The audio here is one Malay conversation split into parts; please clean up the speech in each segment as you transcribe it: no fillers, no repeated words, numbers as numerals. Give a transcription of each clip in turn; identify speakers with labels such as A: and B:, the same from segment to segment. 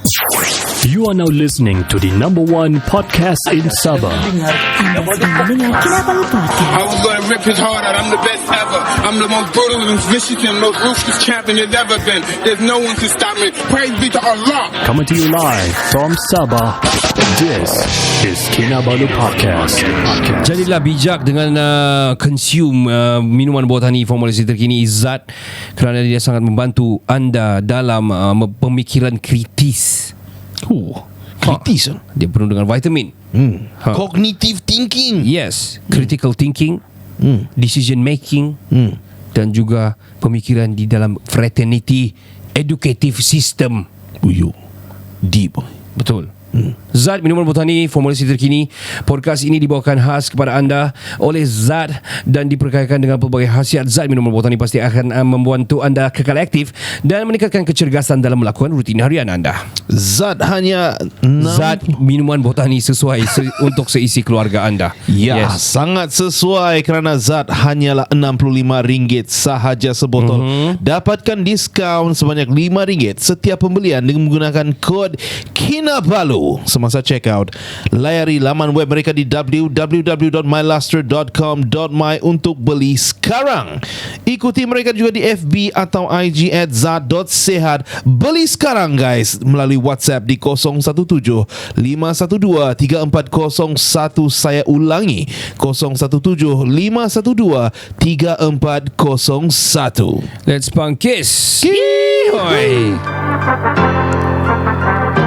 A: You are now listening to the number one podcast in Sabah.
B: Kinabalu Podcast.
C: I was gonna rip his heart out. I'm the best ever. I'm the most brutal and vicious and most ruthless champion there's ever been. There's no one to stop me. Praise be to Allah.
A: Coming to you live from Sabah. This is Kinabalu Podcast.
D: Jadilah bijak dengan consume minuman botani formulasi terkini Zat, kerana dia sangat membantu anda dalam pemikiran kritis.
E: Kritis
D: Dia penuh dengan vitamin.
E: Cognitive thinking.
D: Yes, critical thinking, decision making, dan juga pemikiran di dalam fraternity educative system.
E: Uyo, deep.
D: Betul. Zat minuman botani formulasi terkini. Podcast ini dibawakan khas kepada anda oleh Zat dan diperkayakan dengan pelbagai khasiat. Zat minuman botani pasti akan membantu anda kekal aktif dan meningkatkan kecergasan dalam melakukan rutin harian anda.
E: Zat hanya
D: Zat minuman botani sesuai untuk seisi keluarga anda.
E: Ya, sangat sesuai kerana Zat hanyalah RM65 sahaja sebotol. Dapatkan diskaun sebanyak RM5 setiap pembelian dengan menggunakan kod Kinabalu semasa check out. Layari laman web mereka di www.myluster.com.my untuk beli sekarang. Ikuti mereka juga di FB atau IG @zat.sehat. Beli sekarang guys melalui WhatsApp di 017-512-3401. Saya ulangi, 017-512-3401.
D: Let's punkis. Yeehoy.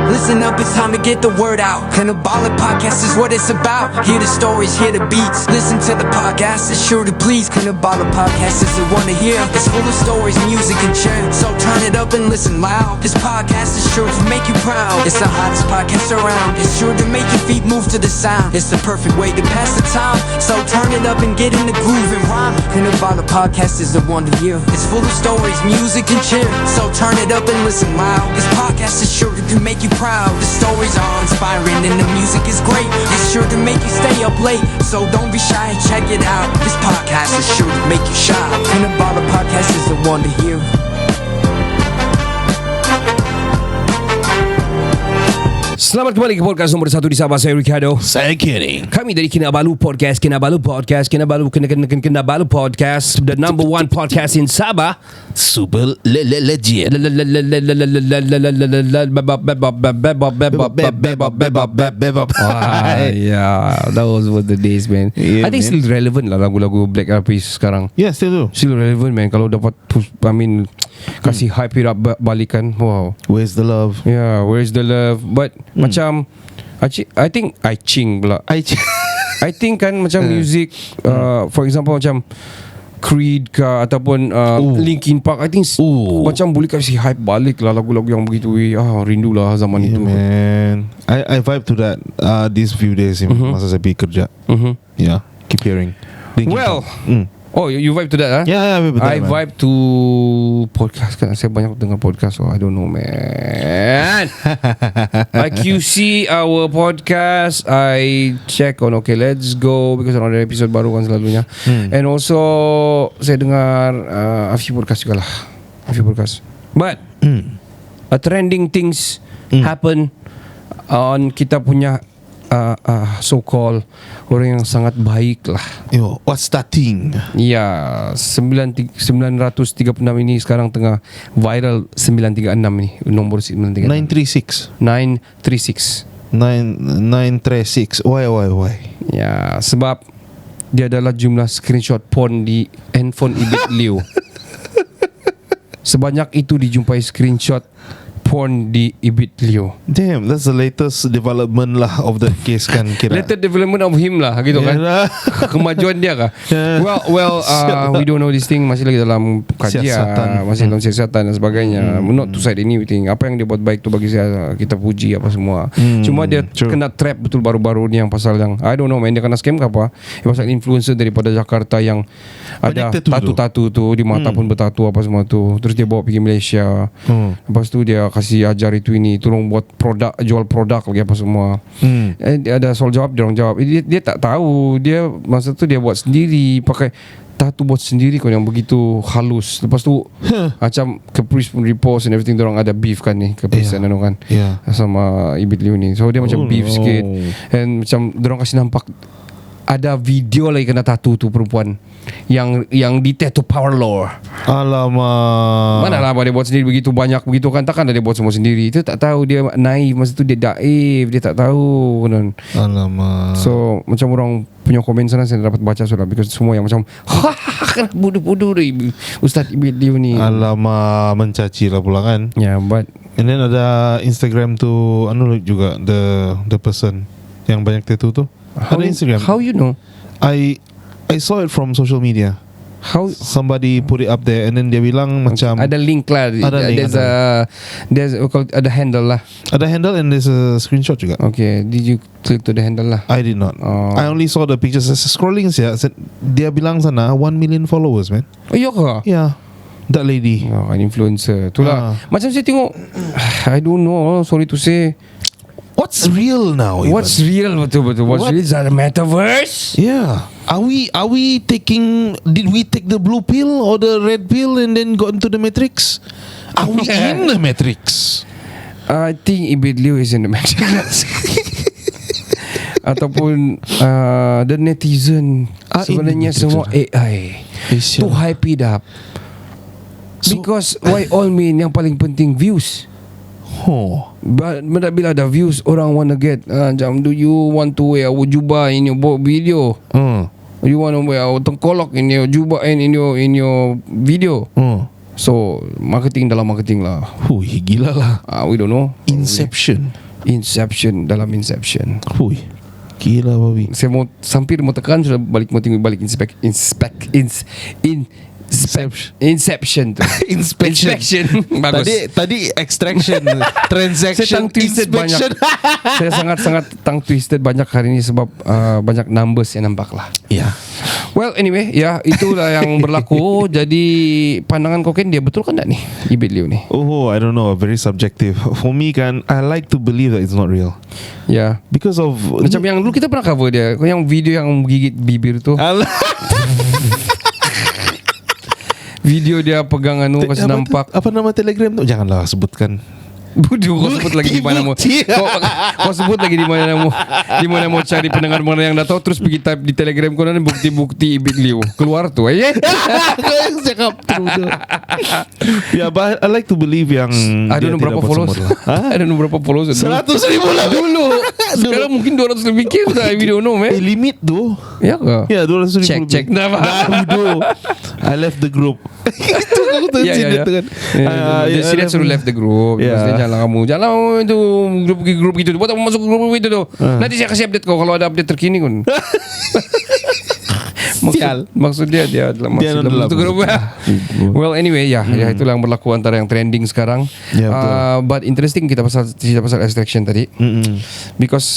F: Listen up, it's time to get the word out. Kinabalu Podcast is what it's about. Hear the stories, hear the beats. Listen to the podcast, it's sure to please. Kinabalu Podcast is the one to hear. It's full of stories, music, and cheer. So turn it up and listen loud. This podcast is sure to make you proud. It's the hottest podcast around. It's sure to make your feet move to the sound. It's the perfect way to pass the time. So turn it up and get in the groove and rhyme. Kinabalu Podcast is the one to hear. It's full of stories, music, and cheer. So turn it up and listen loud. This podcast is sure to make you proud. The stories are inspiring and the music is great. It's sure to make you stay up late. So don't be shy, check it out. This podcast is sure to make you shine. Kinabalu Podcast is the one to hear.
D: Selamat kembali ke podcast nombor 1 di Sabah. Saya Ricardo.
E: Saya Kenny.
D: Kami dari Kinabalu Podcast. Kinabalu Podcast. Kinabalu Podcast. The number one podcast in Sabah.
E: Super legit.
D: Yeah, that was the days, man.
E: Yeah,
D: I think
E: man.
D: still relevant lah lagu-lagu Black Eyed Peas sekarang.
E: Yeah, still do.
D: Still relevant, man. Kalau dapat kasih hype it up balikan. Wow.
E: Where's the love?
D: Yeah, where's the love? But macam I think I think kan macam music for example macam Creed ke ataupun Linkin Park, I think macam boleh kasih hype balik lah lagu-lagu yang begitu. Rindu lah zaman itu.
E: Man, I vibe to that these few days masa saya pergi kerja. Yeah, keep hearing Linkin
D: Well,
E: Park.
D: oh, you vibe to that, huh?
E: Yeah,
D: I vibe to podcast. Kan saya banyak dengar podcast, so I don't know, man. I QC our podcast. I check on okay, let's go because ada episode baru kan selalunya. And also saya dengar a few podcast juga lah, a few podcast. But a trending things happen on kita punya so-called orang yang sangat baik lah.
E: Yo, what's that thing?
D: Ya, 936 ini sekarang tengah viral. 936 ni, nombor 936
E: 936 936. Why?
D: Ya, sebab dia adalah jumlah screenshot porn di handphone Ibit Liu. Sebanyak itu dijumpai screenshot porn di Ibit Liu.
E: Damn, that's the latest development lah of the case kan kira.
D: Later development of him lah, gitu kan. Kemajuan dia kah? Well, we don't know this thing. Masih lagi dalam kajian, masih dalam siasatan dan sebagainya. Not to side anything. Apa yang dia buat baik tu bagi saya, kita puji apa semua. Cuma dia kena trap betul baru-baru ni yang pasal yang I don't know man, dia kena scam ke apa. Yang pasal influencer daripada Jakarta yang ada tatu-tatu tu di mata pun bertatu apa semua tu. Terus dia bawa pergi Malaysia. Lepas tu dia kasih ajar itu ini, tolong buat produk, jual produk lagi apa semua. Dia ada soal jawab, dia orang jawab. Dia tak tahu. Dia masa tu dia buat sendiri pakai tattoo buat sendiri kau yang begitu halus. Lepas tu macam Caprice pun repost and everything, dorang ada beef kan ni Caprice dan kan sama Ibit Liu ni. So dia macam beef sikit. And macam dorang kasih nampak ada video lagi kena tattoo tu perempuan yang di tattoo parlor.
E: Alamak.
D: Mana lah dia buat sendiri begitu banyak begitu kan, takkan dia buat semua sendiri. Itu tak tahu dia naif, masa tu dia daif, dia tak tahu kan.
E: Alamak.
D: So macam orang punya komen sana saya dapat baca sudah, because semua yang macam kan bodoh-bodoh Ustaz Ibit Liu ni.
E: Alamak, mencaci lah pula kan.
D: Yeah, but
E: And then ada Instagram tu juga the person yang banyak tattoo tu. Ada Instagram.
D: How you know?
E: I saw it from social media.
D: How
E: Somebody put it up there, and then dia bilang macam
D: ada link lah.
E: Ada link,
D: there's ada handle lah.
E: ada handle and there's a screenshot juga.
D: Okay, did you click to the handle lah?
E: I did not. I only saw the pictures. Scrolling siya, dia bilang sana 1 million followers, man.
D: Oh, iya ke?
E: Yeah, that lady.
D: Oh, an influencer. Itulah. Macam saya tengok, I don't know, sorry to say.
E: What's real now?
D: What's real betul-betul? What's real? Is that a metaverse?
E: Yeah. Are we taking? Did we take the blue pill or the red pill and then got into the matrix? Are we in the matrix?
D: I think Ibit Liu is in the matrix. Ataupun the netizen sebenarnya semua AI to hype it up. Because why all mean yang paling penting views. But bila ada views, orang wanna get macam, do you want to wear jubah in your video? You want to wear tengkolok in your jubah and in your video? So marketing dalam marketing lah.
E: Hui, gila lah.
D: We don't know.
E: Inception
D: dalam Inception.
E: Hui, gila babi.
D: Saya mau hampir mau tekan, sudah balik Inception tu. Inspection. Bagus.
E: Tadi extraction, transaction,
D: Saya twisted banyak. Saya sangat-sangat twisted banyak hari ini sebab banyak numbers yang nampak lah.
E: Yeah.
D: Well, anyway, ya itulah yang berlaku. Jadi pandangan kau kan dia betul kan tak ni Ibit Liu ni?
E: Oh, I don't know, very subjective. For me kan, I like to believe that it's not real.
D: Ya.
E: Because of
D: Macam yang dulu kita pernah cover dia, yang video yang gigit bibir tu. Video dia pegang kasi nampak.
E: Apa nama Telegram tu? Janganlah sebutkan.
D: Bodoh, kau sebut lagi di mana mau. Kau sebut lagi di mana mau cari pendengar mana yang dah tahu, terus pergi type di Telegram kau dan bukti-bukti Ibit Liu keluar tu. Kau
E: yang cakap tu. Ya, but I like to believe yang
D: I don't know berapa followers. I don't know berapa followers
E: 100,000 lah
D: dulu. Sekarang mungkin 200 lebih ke sudah. We don't know, man.
E: Limit tu.
D: Ya ke?
E: Ya, 200,000.
D: Check dah.
E: I left the group. Itu aku
D: Ya.
E: kan.
D: Dia serius suruh left the group. Janganlah itu grup gitu. Buat apa masuk grup itu tu. Nanti saya kasih update kau kalau ada update terkini kun. Maksud dia adalah masih dalam satu grup. Well, anyway, ya itulah yang berlaku antara yang trending sekarang. But interesting kita pasal extraction tadi. Because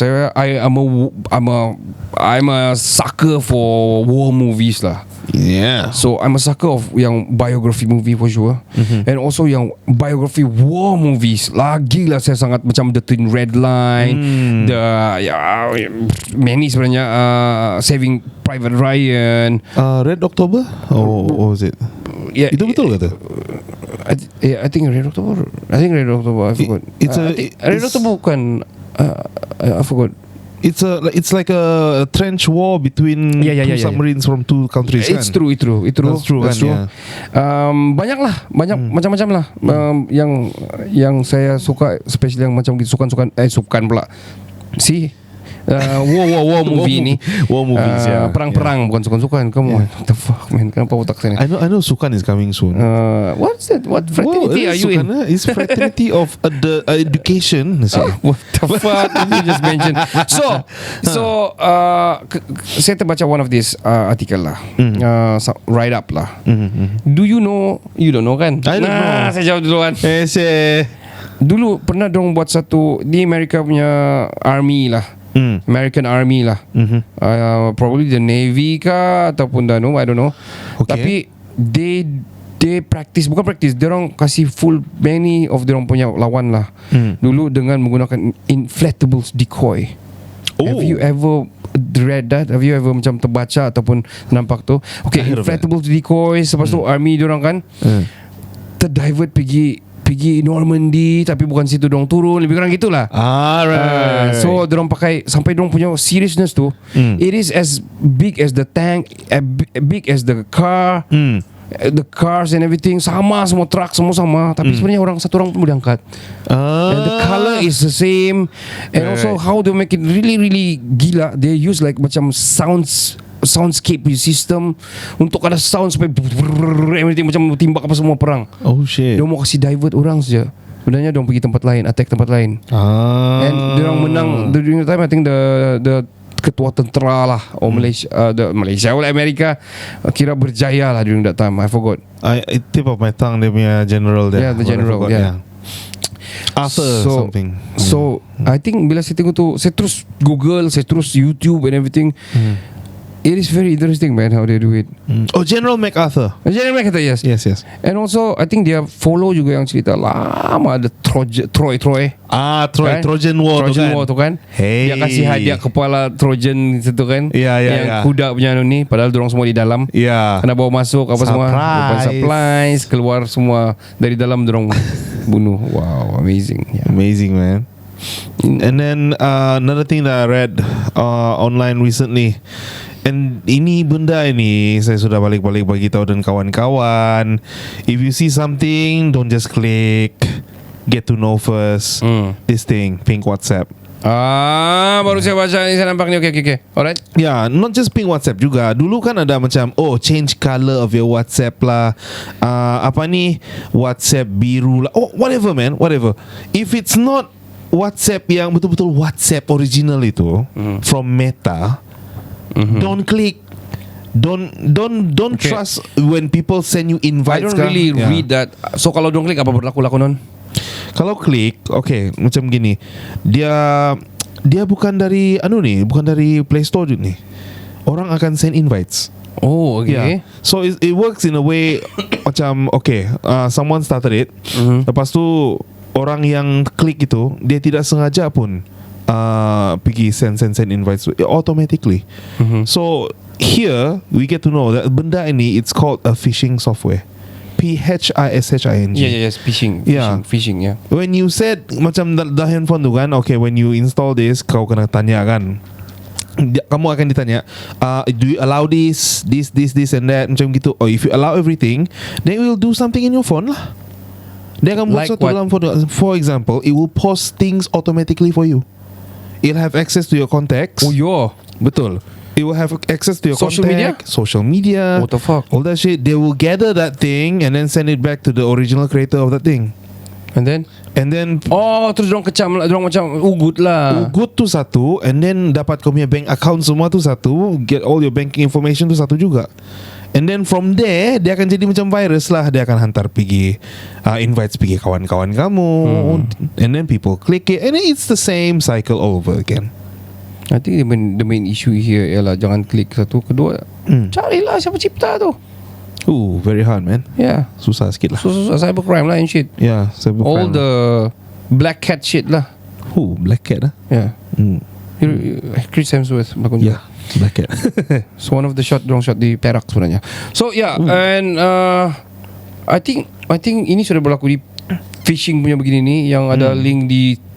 D: I'm a sucker for war movies lah.
E: Yeah.
D: So I'm a sucker of yang biography movie for sure. And also yang biography war movies. Lagi lah saya sangat macam The Thin Red Line, many sebenarnya, Saving Private Ryan,
E: Red October. Oh, was it?
D: Yeah,
E: itu betul ke tu?
D: I think Red October. I forgot. Red October bukan. I forgot.
E: It's like a trench war between two submarines from two countries.
D: It's
E: kan?
D: true.
E: That's true.
D: Banyak macam-macam lah. Yang saya suka, especially yang macam gitu, sukan pula. War movie ni.
E: War movies,
D: perang-perang, bukan sukan-sukan. Come on, what the fuck, man? Kenapa otak saya ni?
E: I know Sukan is coming soon.
D: What's that? What fraternity are you in?
E: It's fraternity of the education.
D: What the fuck did you just mention? So saya terbaca one of this article lah, write up lah. Do you know? You don't know kan?
E: I don't know.
D: Saya jawab duluan. Dulu pernah dong buat satu di Amerika punya army lah. American Army lah. Probably the Navy kah ataupun I don't know. Tapi they practice, bukan practice, diorang kasih full many of diorang punya lawan lah. Dulu dengan menggunakan inflatable decoy. Have you ever read that? Have you ever macam terbaca ataupun nampak tu? Okay,
E: I heard of
D: inflatable decoys. Lepas tu army diorang kan terdivert pergi Normandy, tapi bukan situ dorang turun, lebih kurang gitulah.
E: Right.
D: So dorang pakai sampai dorang punya seriousness tu, it is as big as the tank, big as the car, the cars and everything, sama semua truck semua sama, tapi sebenarnya satu orang pun boleh angkat. And the color is the same, and also how they make it really really gila. They use like macam soundscape system untuk ada sound sampai everything macam timbak apa semua perang.
E: Oh shit.
D: Dia mau kasih divert orang saja. Sebenarnya dia pergi tempat lain, attack tempat lain. And dia orang menang during the time. I think the ketua tentera lah Malaysia oleh Amerika kira berjaya lah during that time. I forgot.
E: I tip of my tongue dia punya general there.
D: Yeah, the general. Yeah.
E: Arthur something.
D: So I think bila saya tengok tu, saya terus Google, saya terus YouTube and everything. It is very interesting, man, how they do it.
E: Oh, General MacArthur.
D: General MacArthur, yes.
E: Yes.
D: And also, I think dia follow juga yang cerita lama, ada Troy.
E: Troy,
D: kan?
E: Trojan War
D: tu kan.
E: Hey.
D: Dia kasih hadiah kepala Trojan itu kan.
E: Yang
D: kuda punya ni, padahal dorang semua di dalam. Kena bawa masuk apa semua. Supplies, keluar semua dari dalam dorang bunuh. Wow, amazing.
E: Amazing, man. And then another thing that I read online recently, and ini benda ini saya sudah balik-balik bagi tahu dan kawan-kawan, if you see something, don't just click, get to know first. This thing, Pink WhatsApp.
D: Baru saya baca ni, saya nampak ni. Okay. Alright.
E: Yeah, not just Pink WhatsApp juga. Dulu kan ada macam change color of your WhatsApp lah, WhatsApp biru lah, whatever man, whatever. If it's not WhatsApp yang betul-betul WhatsApp original itu from Meta, don't click. Don't trust when people send you invites.
D: I don't really read that. So kalau don't click, apa berlaku non?
E: Kalau klik, okay, macam gini. Dia bukan dari bukan dari Play Store ni. Orang akan send invites.
D: Oh, okay.
E: So it works in a way macam someone started it. Lepas tu orang yang klik itu, dia tidak sengaja pun pergi send invites automatically. So here we get to know that benda ini, it's called a phishing software. phishing.
D: Yes, phishing. Yeah.
E: When you said macam dah handphone tu kan, okay, when you install this, kau kena tanya kan, kamu akan ditanya, do you allow this and that, macam gitu. Or if you allow everything, then it will do something in your phone lah. Dia akan buat sesuatu dalam phone. For example, it will post things automatically for you. It'll have access to your contacts.
D: Oh yeah,
E: betul. It will have access to your
D: social
E: media.
D: What the fuck?
E: All that shit. They will gather that thing and then send it back to the original creator of that thing.
D: And then terus dorang kecam lah, dorang macam ugut lah.
E: Ugut tu satu, and then dapat kau punya bank account semua tu satu, get all your banking information tu satu juga. And then from there, dia akan jadi macam virus lah. Dia akan hantar pergi invites pergi kawan-kawan kamu, and then people click it, and then it's the same cycle all over again.
D: I think the main issue here ialah jangan klik satu, kedua carilah siapa cipta tu.
E: Very hard, man.
D: Yeah,
E: susah sikit lah.
D: Susah cybercrime lah and shit.
E: Yeah, cybercrime.
D: All the black cat shit lah.
E: Black cat lah.
D: Yeah. Chris Hemsworth berlakon juga.
E: Black cat.
D: So one of the dorang shot di Perak sebenarnya. So yeah, and I think ini sudah berlaku di phishing punya begini ni, yang ada link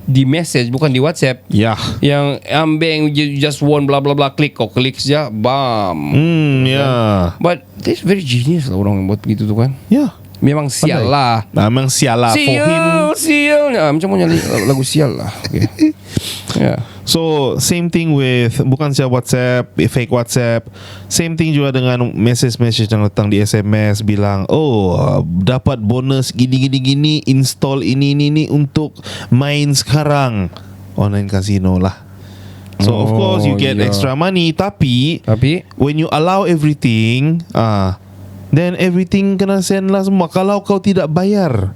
D: di message, bukan di WhatsApp.
E: Yeah.
D: Yang ambeng you just want blah blah blah, klik saja, bam.
E: Yeah.
D: But this very genius lah orang yang buat begitu tu kan.
E: Yeah.
D: Memang sial lah.
E: Memang sial lah for him.
D: Sial. Macam mana lagu sial lah. Okay. Yeah.
E: So same thing with bukan saja WhatsApp, fake WhatsApp. Same thing juga dengan message yang datang di SMS bilang, dapat bonus gini, install ini untuk main sekarang. Online casino lah. So of course you get extra money, tapi when you allow everything, then everything kena send lah semua. Kalau kau tidak bayar,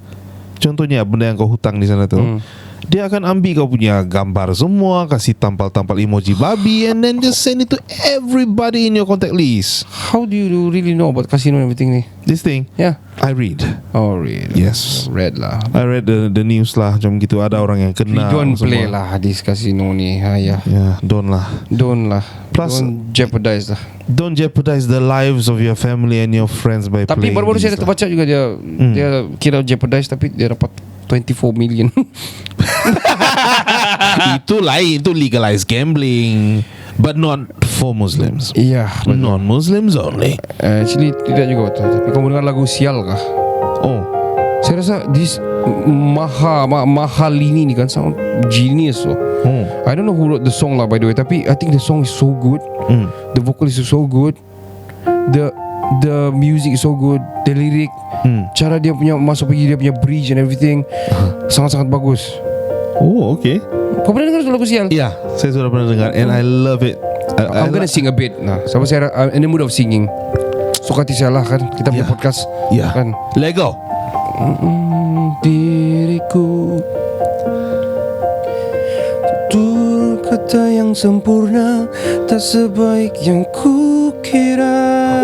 E: contohnya benda yang kau hutang di sana tu, dia akan ambil kau punya gambar semua, kasih tampal-tampal emoji babi, and then just send it to everybody in your contact list.
D: How do you really know about casino and everything ni?
E: This thing,
D: Yeah.
E: I read.
D: Oh, read.
E: Yes.
D: Read lah.
E: I read the news lah, macam gitu. Ada orang yang
D: We
E: kena.
D: don't
E: semua.
D: play lah this casino ni. Ya.
E: Yeah, don't lah.
D: Don't lah.
E: Plus-
D: Don't jeopardize lah.
E: Don't jeopardize the lives of your family and your friends by
D: Tapi
E: playing
D: baru-baru
E: this
D: saya ada
E: lah.
D: terbaca juga dia kira jeopardize tapi dia dapat 24 million.
E: Itu lain, itu legalized gambling, but not for Muslims.
D: Iya.
E: Non-Muslims only.
D: Actually tidak juga betul. Tapi kamu dengar lagu Sial kah?
E: Oh,
D: Saya rasa this Mahalini ni kan sound genius loh. I don't know who wrote the song lah by the way, tapi I think the song is so good. The vocal is so good. The music is so good. The lyric, cara dia punya masuk pergi dia punya bridge and everything sangat-sangat bagus.
E: oh, okay.
D: Kau pernah dengar lagu Sial?
E: Ya, saya sudah pernah dengar, and I love it.
D: I'm gonna sing a bit. Nah, sama saya I'm in the mood of singing. Suka hati saya lah kan. Kita punya
E: Yeah.
D: podcast
E: Yeah.
D: kan.
E: Lego.
D: Diriku tutur kata yang sempurna tak sebaik yang ku kira.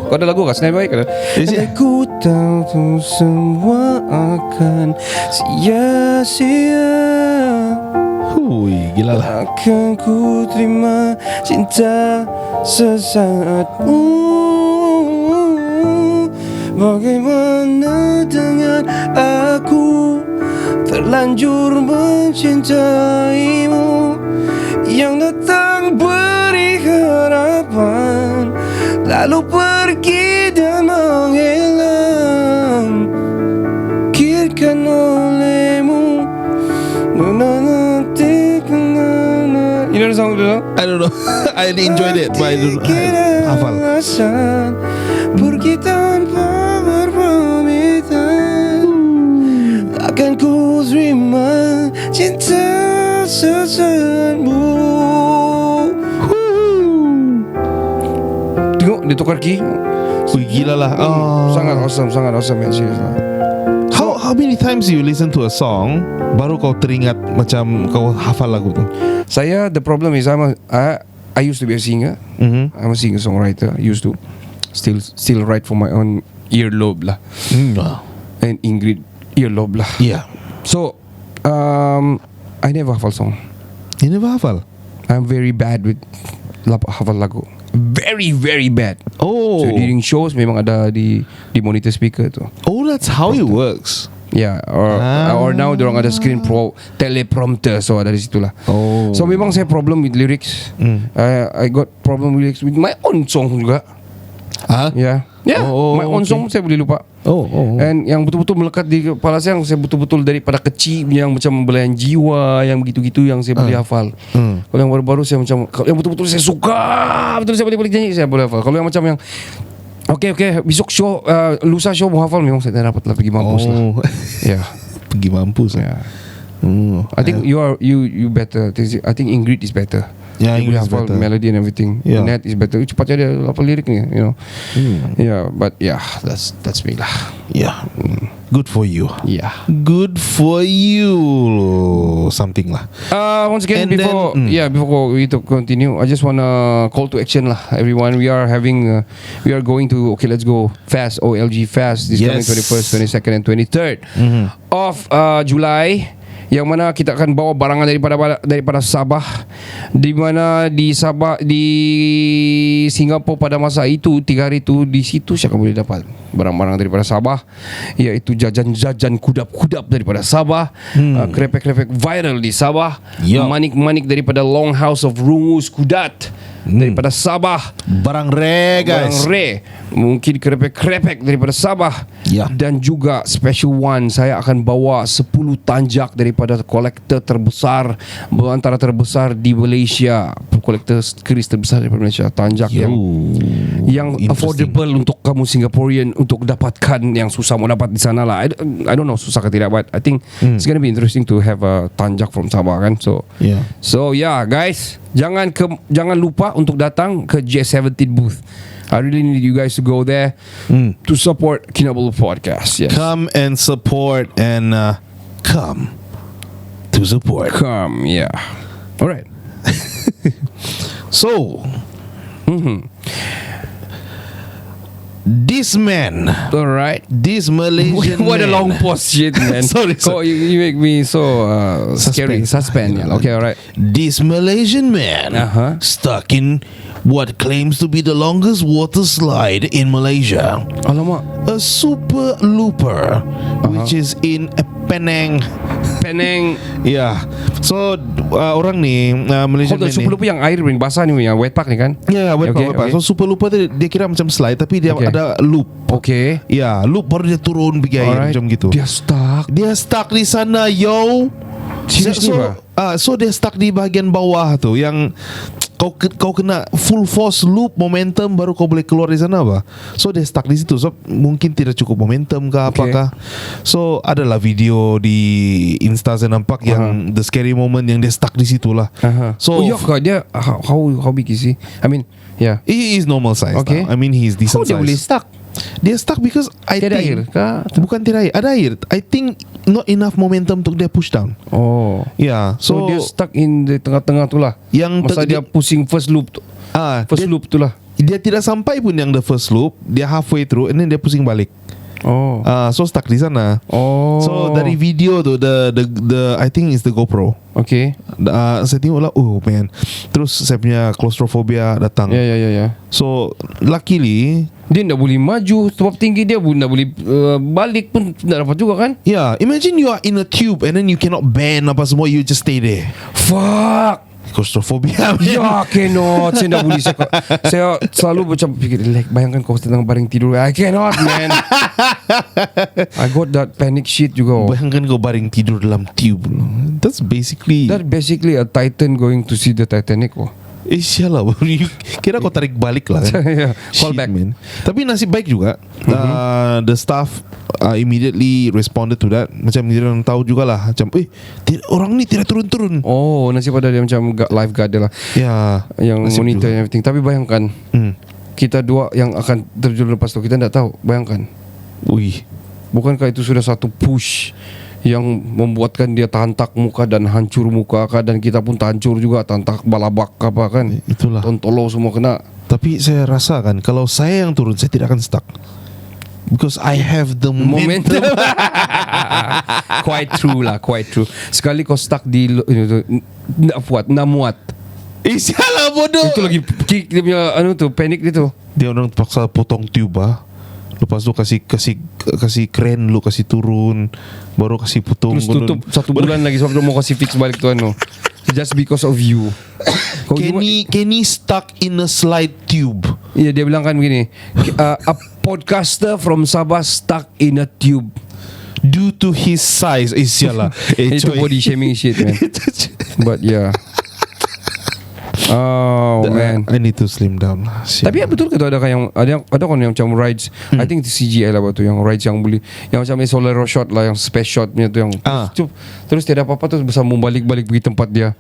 D: Kau ada lagu kah? Senang baik kan?
E: Is it?
D: Dan ku tahu tu semua akan sia-sia.
E: Hui, gila lah.
D: Akan ku terima cinta sesaatmu. Bagaimana dengan aku terlanjur mencintaimu, yang datang beri harapan lalu pergi dan menghilang, kirkan olehmu. You know the song?
E: I don't know. I enjoyed it, but I don't hafal.
D: Pergi tanpa berpamitan, akan ku terima cinta sesaatmu. Tengok dia tukar key.
E: Hui, gila lah. Oh.
D: Sangat awesome ya, serius lah.
E: How many times you listen to a song baru kau teringat macam kau hafal lagu tu?
D: Saya, the problem is I used to be a singer. I'm a singer-songwriter. Used to still write for my own earlobe lah. And Ingrid earlobe lah.
E: Yeah.
D: So I never hafal song.
E: You never hafal?
D: I'm very bad with hafal lagu. Very very bad.
E: Oh.
D: So during shows memang ada di monitor speaker tu.
E: Oh, that's how it works.
D: Yeah, or now dorang ada screen teleprompter, so ada di situ lah.
E: Oh.
D: So memang saya problem with lyrics. I got problem with lyrics with my own song juga.
E: Ah?
D: Yeah.
E: Oh,
D: my own
E: okay.
D: song saya boleh lupa.
E: Oh.
D: And yang betul-betul melekat di kepala saya, yang saya betul-betul daripada kecil, yang macam membelayan jiwa, yang begitu-gitu yang saya boleh hafal. Kalau yang baru-baru saya macam, kalau yang betul-betul saya suka, betul saya boleh nyanyi, saya boleh hafal. Kalau yang macam yang Okay, besok show, lusa show mau hafal, memang saya tak dapat lah, pergi mampus lah. Yeah.
E: Pergi mampus.
D: Yeah. I think you better. I think Ingrid is better.
E: Yeah,
D: Dia
E: Ingrid
D: boleh
E: is
D: hafal
E: better.
D: melody and everything.
E: Yeah.
D: Nat is better. Cepatnya dia hafal liriknya, you know. Yeah, but yeah, that's me lah.
E: Yeah. Good for you.
D: Yeah.
E: Good for you. Something lah.
D: Once again,
E: And
D: before we to continue, I just wanna call to action lah, everyone. We are going to let's go fast, OLG fast this coming 21st, 22nd and 23rd of July. Yang mana kita akan bawa barangan daripada Sabah, di mana di Sabah, di Singapura pada masa itu 3 hari itu, di situ saya akan boleh dapat barang-barang daripada Sabah, iaitu jajan-jajan kudap-kudap daripada Sabah, krepek-krepek viral di Sabah, manik-manik daripada Longhouse of Rungus Kudat daripada Sabah,
E: Barang rare, guys.
D: barang rare, mungkin krepek-krepek daripada Sabah, dan juga special one, saya akan bawa 10 tanjak daripada kolektor terbesar, antara terbesar di Malaysia, kolektor keris terbesar daripada Malaysia, tanjak yang affordable untuk kamu Singaporean untuk dapatkan, yang susah mau dapat di sana lah. I don't know susah ke tidak, but I think it's gonna be interesting to have a tanjak from Sabah kan. So guys, jangan lupa untuk datang ke J17 booth. I really need you guys to go there to support Kinabalu Podcast. Yes.
E: Come and support and come to support.
D: Come, yeah. Alright.
E: So, this man,
D: Alright.
E: this Malaysian
D: What a
E: man,
D: long pause shit, man.
E: Sorry.
D: You make me so scary. Suspense. Yeah. Okay, alright.
E: This Malaysian man stuck in what claims to be the longest water slide in Malaysia,
D: Alamak.
E: a super looper, which is in Penang.
D: Penang.
E: Yeah. So orang ni Malaysian
D: Hold on,
E: man
D: super lupa yang air ring basah ni, yang wet park ni kan?
E: Ya, wet
D: Okay,
E: park.
D: okay.
E: So super looper tu dia kira macam slide tapi dia ada loop.
D: Okay.
E: Ya, loop baru dia turun pergi air
D: Alright.
E: macam gitu.
D: Dia
E: Dia stuck di sana, yo.
D: Seriously,
E: So dia stuck di bahagian bawah tu yang kau kena full force loop momentum baru kau boleh keluar di sana apa. So dia stuck di situ. So mungkin tidak cukup momentum ke apakah. So adalah video di Insta saya nampak yang the scary moment yang dia stuck di situ lah. So
D: ya kah dia how big is he? I mean, yeah.
E: he is normal size.
D: Okay.
E: I mean he is decent
D: How dia
E: size.
D: boleh stuck?
E: Dia stuck because I
D: Tiada
E: think
D: air kah?
E: bukan tiada air, ada air. I think not enough momentum untuk dia push down.
D: Oh.
E: Yeah,
D: So,
E: so
D: dia stuck in the tengah-tengah tu lah.
E: Yang
D: masa dia pusing first loop tu. First
E: dia,
D: loop tu lah.
E: dia tidak sampai pun yang the first loop, dia halfway through and then dia pusing balik.
D: Oh.
E: So stuck di sana.
D: Oh.
E: So dari video tu the I think is the GoPro.
D: Okay.
E: Saya tengok lah, oh man. Terus saya punya claustrophobia datang.
D: Ya.
E: So luckily
D: Dia tak boleh maju sebab tinggi dia pun tak boleh balik pun tak dapat juga kan?
E: yeah, imagine you are in a tube and then you cannot bend apa semua, you just stay there.
D: Fuck.
E: Claustrophobia.
D: Ya cannot. Saya tak boleh. Saya selalu macam fikir, like, bayangkan kau sedang baring tidur, I cannot man. I got that panic shit juga.
E: Bayangkan kau baring tidur dalam tube. That's basically
D: a Titan going to see the Titanic.
E: sialah. Kira kau tarik balik lah kan.
D: Yeah, call
E: Shit,
D: back.
E: man. Tapi nasib baik juga. The staff immediately responded to that. Macam dia orang tahu jugalah, macam orang ni tidak turun-turun.
D: Oh, nasib ada dia macam lifeguard dia lah,
E: Ya,
D: yang
E: nasib
D: monitor
E: juga.
D: and everything. Tapi bayangkan kita dua yang akan terjun lepas tu, kita tak tahu. Bayangkan,
E: Ui,
D: bukankah itu sudah satu push yang membuatkan dia tahantak muka dan hancur muka kah, dan kita pun terhancur juga, tahantak balabak apa kan.
E: Itulah.
D: Tontolo semua kena.
E: Tapi saya rasa kan, kalau saya yang turun, saya tidak akan stuck because I have the momentum.
D: Quite true lah, quite true. Sekali kau stuck di nak muat.
E: Sialah bodoh.
D: Itu lagi kick dia punya panic dia tu.
E: Dia orang terpaksa potong tube Lepas tu kasih kren lu, kasih turun, baru kasih potong.
D: Terus tutup 1 bulan lagi sebab dia mau kasih fix balik tu just because of you.
E: Kenny stuck in a slide tube.
D: Ya, dia bilang kan begini, a podcaster from Sabah stuck in a tube
E: Due to his size. Sialah.
D: Itu body shaming shit man. But yeah. Oh man.
E: I need to slim down.
D: Tapi betul ke tu ada kan yang macam rides, I think itu CGI lah tu, yang rides yang boleh, yang macam solar shot lah, yang space shot punya tu, yang terus tiada apa-apa tu bersambung balik pergi tempat dia.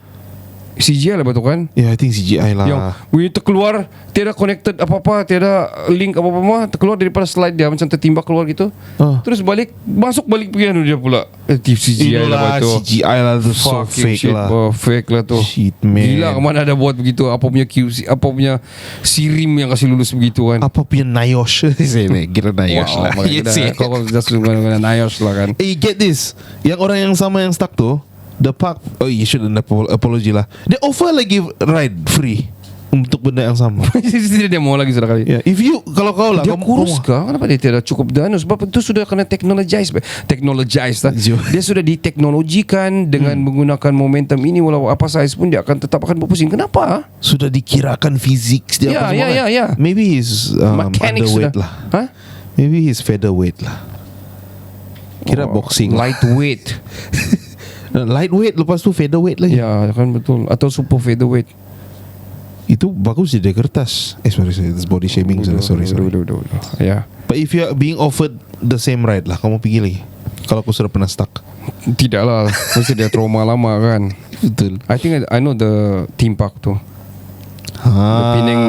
D: CGI lah betul kan?
E: Yeah, I think CGI lah.
D: Yang we terkeluar, tiada connected apa-apa, tiada link apa-apa mah, terkeluar daripada slide dia macam tertimbak keluar gitu. Terus masuk balik pergi dia pula. CGI lah betul.
E: CGI lah tu, so fake
D: shit,
E: lah.
D: Fake lah tu.
E: Shit man.
D: Gila, kemana ada buat begitu? Apa punya QC, apa punya sirim yang kasih lulus begitu kan?
E: Apa punya Nayosh? Saya kira Nayosh lah.
D: Kau just guna Nayosh lah kan?
E: Get this. Yang orang yang sama yang stuck tu, the park, you shouldn't apology lah. Dia offer lagi ride free untuk benda yang sama.
D: Dia mau lagi sudah kali.
E: Yeah, if you, kalau kau lah,
D: Dia kurus kah? Kenapa dia tidak cukup dana? Sebab itu sudah kena technologize lah. Dia sudah diteknologikan dengan menggunakan momentum ini. Walau apa size pun dia akan berpusing. Kenapa?
E: sudah dikirakan fizik dia apa semua.
D: Ya.
E: Maybe he's
D: Mechanics
E: underweight
D: sudah.
E: lah. Maybe he's featherweight lah. Kira boxing lah.
D: Lightweight.
E: Lightweight lepas tu featherweight lagi.
D: Ya kan, betul. Atau super featherweight.
E: Itu bagus di kertas. Sorry, it's body shaming. Sorry.
D: Ya.
E: But if you are being offered the same ride lah, kamu pergi lagi. Kalau aku sudah pernah stuck.
D: Tidak lah. Mesti dia trauma lama kan.
E: Betul.
D: I think I know the theme park tu. The Penang.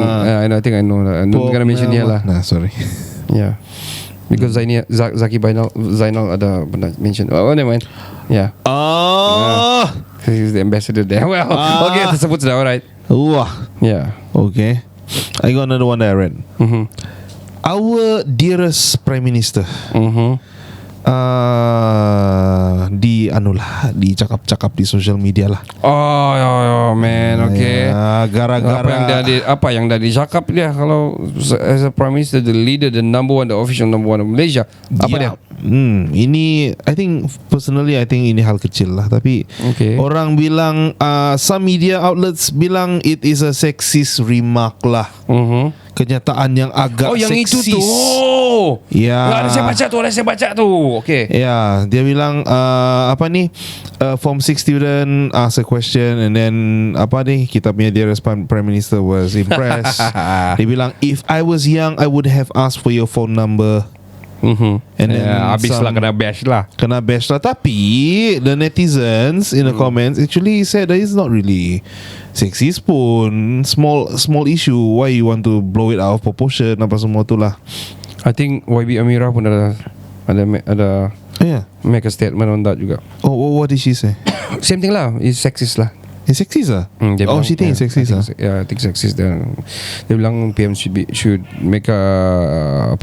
D: I think I know. I'm not gonna mention here lah.
E: Nah, sorry.
D: Yeah. Because Zaki Zainal ada pernah mention. Oh, never mind. Yeah. He's the ambassador there. Well, okay, tersebut sudah alright.
E: Wah.
D: Yeah.
E: Okay. I got another one that I read. Our dearest Prime Minister. Dicakap-cakap di social media lah.
D: Oh man, okay.
E: Ya, gara-gara
D: apa yang dah dicakap dia kalau as a Prime Minister, the leader, the number one, the official number one of Malaysia. Apa dia?
E: Ini I think personally ini hal kecil lah, tapi orang bilang some media outlets bilang it is a sexist remark lah. Kenyataan yang agak
D: yang
E: seksis.
D: itu tu.
E: Ya.
D: Ada saya baca tu. Okay.
E: Ya, dia bilang Form 6 student ask a question and then kita punya dearest Prime Minister was impressed. Dia bilang, if I was young I would have asked for your phone number. And then
D: habislah kena bash lah.
E: Tapi the netizens in the comments actually said that it's not really sexist pun. Small issue. Why you want to blow it out of proportion? Apa semua tu lah.
D: I think YB Amira pun ada make a statement on that juga.
E: Oh, what did she say?
D: Same thing lah. It's sexist lah.
E: It's sexist lah. She thinks it's sexist lah.
D: I think sexist. Dia bilang PM should make a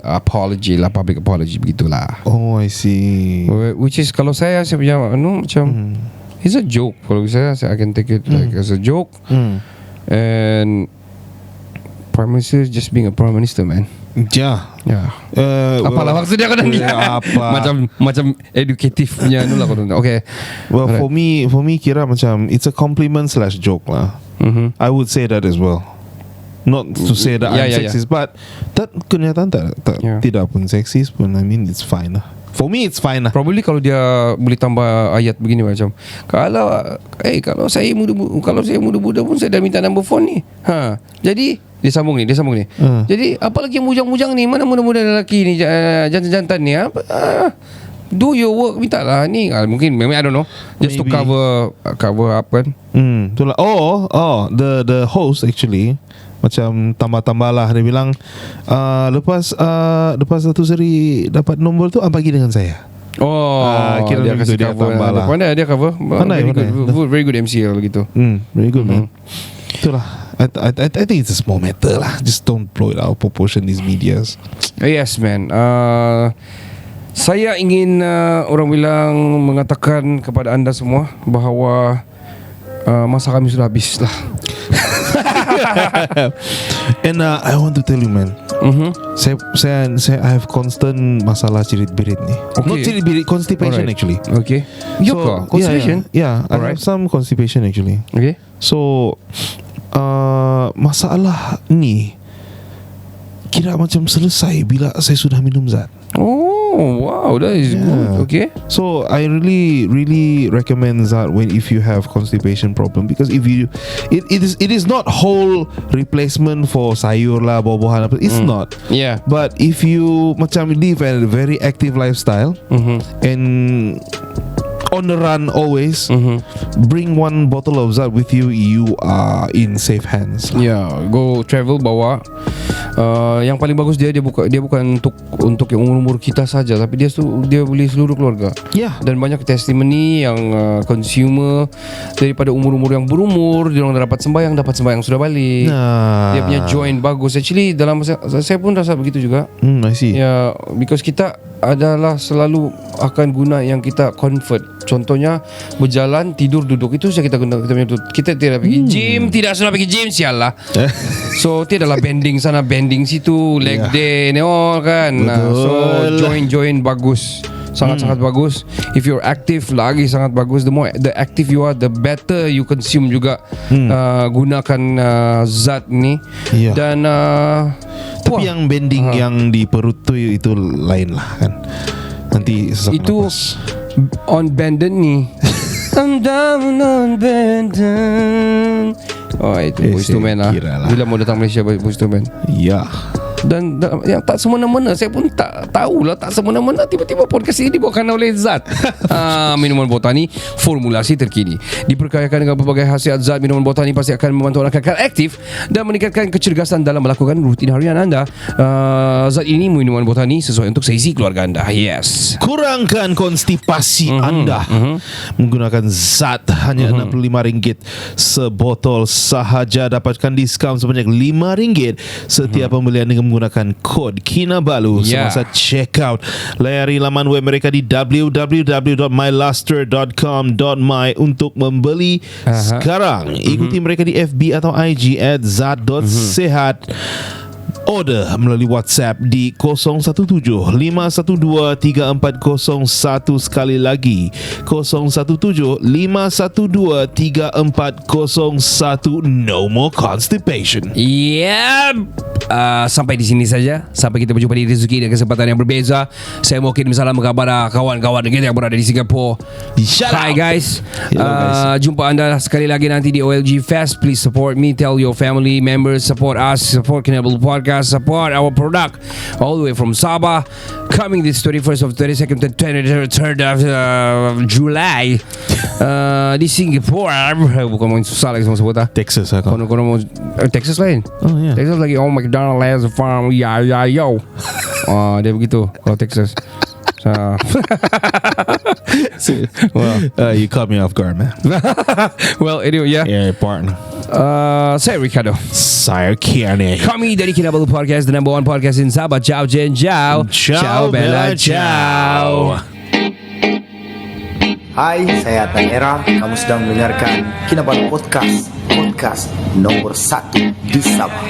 D: apology lah, public apology begitulah.
E: Oh, I see.
D: Which is kalau saya punya macam it's a joke. Kalau saya I can take it like as a joke. And Prime Minister just being a Prime Minister, man.
E: Yeah.
D: Apalah maksudnya kau ni? Macam edukatif punya lah kau. Okay.
E: Well, for me kira macam it's a compliment / joke lah. I would say that as well. Not to say that I'm sexist, but that kenyataan tidak pun sexist pun. I mean, it's fine lah. For me it's fine lah.
D: Probably kalau dia boleh tambah ayat begini macam kalau saya muda-muda pun saya dah minta number phone ni. Jadi dia sambung ni. Jadi apa lagi yang mujang-mujang ni? Mana muda-muda lelaki ni, jantan-jantan ni? Do your work, minta lah ni. Mungkin I don't know. Just maybe. To cover up kan.
E: Itulah. The host actually macam tambah-tambah lah. Dia bilang lepas Datuk Seri dapat nombor tu, bagi dengan saya.
D: Kira dia kasi cover lah. Mana dia cover? Very good MC kalau gitu.
E: Very good man. Itulah. I think it's a small matter lah. Just don't blow it out of proportion, these medias.
D: Yes man. Saya ingin orang bilang mengatakan kepada anda semua bahawa masa kami sudah habis lah.
E: And I want to tell you man, saya I have constant masalah cirit-birit ni. Not cirit-birit, constipation actually.
D: Okay. So, constipation?
E: Yeah, I have some constipation actually.
D: Okay.
E: So masalah ni kira macam selesai bila saya sudah minum zat.
D: Oh wow, that is good. Okay.
E: So I really recommend that if you have constipation problem, because if you it is not whole replacement for sayur lah, buah-buahan apa. It's not.
D: Yeah.
E: But if you macam live a very active lifestyle and on the run always, bring one bottle of Zat with you. You are in safe hands.
D: Yeah, go travel bawa. Yang paling bagus dia bukan untuk yang umur kita saja, tapi dia boleh seluruh keluarga.
E: Yeah.
D: Dan banyak testimoni yang consumer daripada umur-umur yang berumur, dia orang dapat sembahyang sudah balik. Dia punya joint bagus. Actually dalam saya pun rasa begitu juga.
E: I see.
D: Ya, because kita adalah selalu akan guna yang kita convert. Contohnya berjalan, tidur, duduk, itu saja kita guna. Kita tidak pergi gym, tidak sudah pergi gym, sialah. So tidaklah bending sana, bending situ, leg day and all kan. So join bagus. Sangat-sangat bagus. If you're active, lagi sangat bagus. The active you are, the better you consume juga. Gunakan zat ni. Dan
E: tapi yang bending yang di perut tu itu lain lah kan. Nanti sesak
D: itu
E: nafas.
D: On Bandon ni. I'm down on Bandon. Oh itu Boyz II Men lah. Bila mau datang Malaysia Boyz II Men.
E: Ya.
D: Dan yang tak semena-mena, saya pun tak tahulah, tak semena-mena tiba-tiba podcast ini dibawakan oleh Zat. Minuman botani formulasi terkini, diperkayakan dengan berbagai khasiat. Zat minuman botani pasti akan membantu anda kekal aktif dan meningkatkan kecergasan dalam melakukan rutin harian anda. Zat ini minuman botani sesuai untuk seisi keluarga anda. Yes.
E: Kurangkan konstipasi anda menggunakan Zat. Hanya RM65 sebotol sahaja. Dapatkan diskaun sebanyak RM5 setiap pembelian dengan menggunakan kod Kinabalu semasa check out. Layari laman web mereka di www.myluster.com.my untuk membeli sekarang. Ikuti mereka di FB atau IG @zat.sehat. Order melalui WhatsApp di 017-512-3401. Sekali lagi 017-512-3401. No more constipation.
D: Sampai di sini saja. Sampai kita berjumpa di rezeki dan kesempatan yang berbeza. Saya mau kirim salam kepada kawan-kawan kita yang berada di Singapura. Hi guys. Jumpa anda sekali lagi nanti di OLG Fest. Please support me. Tell your family members. Support us. Support Kinabalu Podcast. Support our product all the way from Sabah. Coming this 21st of 22nd to 23rd of July di Singapore. Bukan main susah lagi semua sebut
E: Texas lah.
D: Kono mau Texas lain.
E: Oh yeah.
D: Texas lagi McDonald has a farm. Yo. Dia begitu kalau Texas.
E: You caught me off guard, man.
D: Well, anyway,
E: Yeah, partner.
D: Saya Ricardo.
E: Saya Kiani.
D: Kami dari Kinabalu Podcast, the number one podcast in Sabah. Ciao, Jen, ciao.
E: Ciao, Bella, ciao.
B: Hai, saya Tan Era. Kamu sedang mendengarkan Kinabalu Podcast, podcast nomor 1 di Sabah.